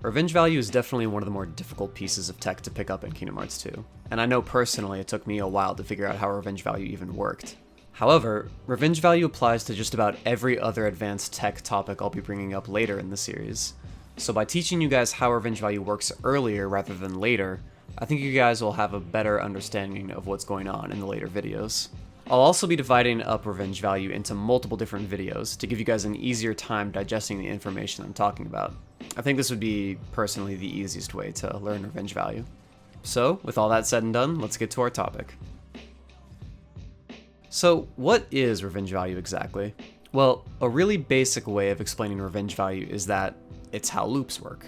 Revenge value is definitely one of the more difficult pieces of tech to pick up in Kingdom Hearts 2, and I know personally it took me a while to figure out how revenge value even worked. However, revenge value applies to just about every other advanced tech topic I'll be bringing up later in the series. So by teaching you guys how revenge value works earlier rather than later, I think you guys will have a better understanding of what's going on in the later videos. I'll also be dividing up revenge value into multiple different videos to give you guys an easier time digesting the information I'm talking about. I think this would be, personally, the easiest way to learn revenge value. So, with all that said and done, let's get to our topic. So, what is revenge value exactly? Well, a really basic way of explaining revenge value is that it's how loops work.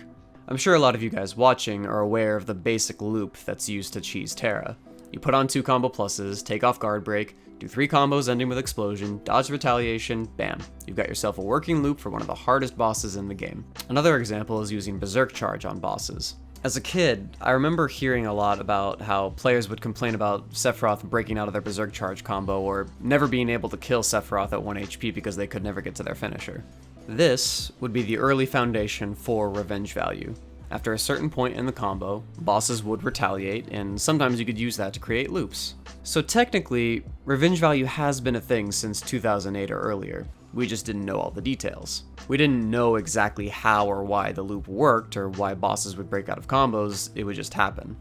I'm sure a lot of you guys watching are aware of the basic loop that's used to cheese Terra. You put on 2 combo pluses, take off guard break, do 3 combos ending with explosion, dodge retaliation, bam. You've got yourself a working loop for one of the hardest bosses in the game. Another example is using berserk charge on bosses. As a kid, I remember hearing a lot about how players would complain about Sephiroth breaking out of their berserk charge combo or never being able to kill Sephiroth at 1 HP because they could never get to their finisher. This would be the early foundation for revenge value. After a certain point in the combo, bosses would retaliate, and sometimes you could use that to create loops. So technically, revenge value has been a thing since 2008 or earlier. We just didn't know all the details. We didn't know exactly how or why the loop worked or why bosses would break out of combos, it would just happen.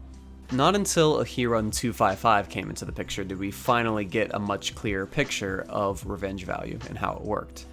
Not until Ahirun 255 came into the picture did we finally get a much clearer picture of revenge value and how it worked.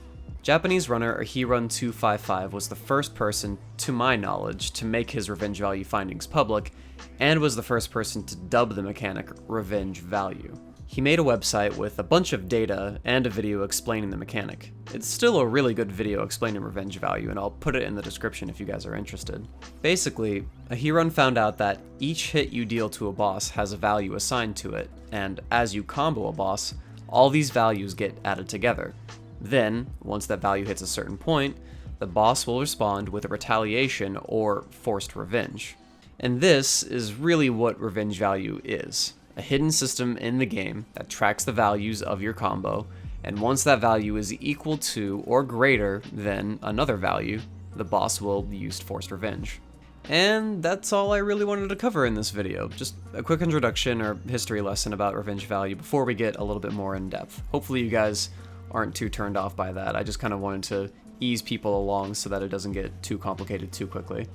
Japanese runner Ahirun 255 was the first person, to my knowledge, to make his revenge value findings public, and was the first person to dub the mechanic revenge value. He made a website with a bunch of data and a video explaining the mechanic. It's still a really good video explaining revenge value, and I'll put it in the description if you guys are interested. Basically, Ahirun found out that each hit you deal to a boss has a value assigned to it, and as you combo a boss, all these values get added together. Then, once that value hits a certain point, the boss will respond with a retaliation or forced revenge. And this is really what revenge value is. A hidden system in the game that tracks the values of your combo, and once that value is equal to or greater than another value, the boss will use forced revenge. And that's all I really wanted to cover in this video. Just a quick introduction or history lesson about revenge value before we get a little bit more in depth. Hopefully you guys aren't too turned off by that. I just kind of wanted to ease people along so that it doesn't get too complicated too quickly.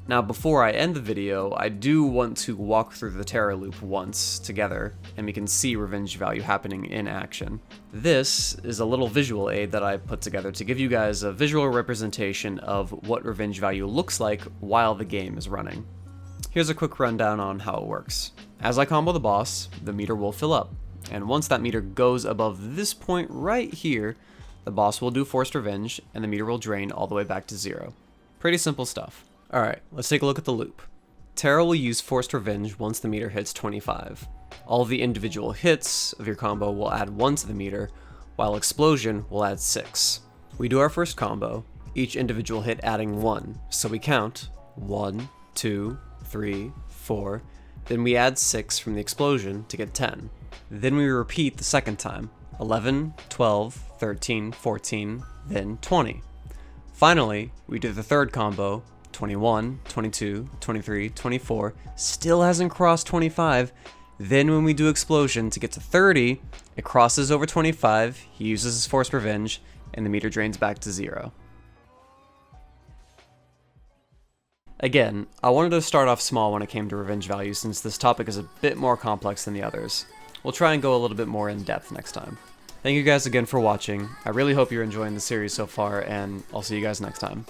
Now, before I end the video, I do want to walk through the Terra loop once together, and we can see revenge value happening in action. This is a little visual aid that I put together to give you guys a visual representation of what revenge value looks like while the game is running. Here's a quick rundown on how it works. As I combo the boss, the meter will fill up. And once that meter goes above this point right here, the boss will do forced revenge, and the meter will drain all the way back to 0. Pretty simple stuff. Alright, let's take a look at the loop. Terra will use forced revenge once the meter hits 25. All of the individual hits of your combo will add 1 to the meter, while explosion will add 6. We do our first combo, each individual hit adding 1, so we count 1, 2, 3, 4, then we add 6 from the explosion to get 10. Then we repeat the second time, 11, 12, 13, 14, then 20. Finally, we do the third combo, 21, 22, 23, 24, still hasn't crossed 25. Then when we do explosion to get to 30, it crosses over 25, he uses his forced revenge, and the meter drains back to 0. Again, I wanted to start off small when it came to revenge value since this topic is a bit more complex than the others. We'll try and go a little bit more in depth next time. Thank you guys again for watching. I really hope you're enjoying the series so far, and I'll see you guys next time.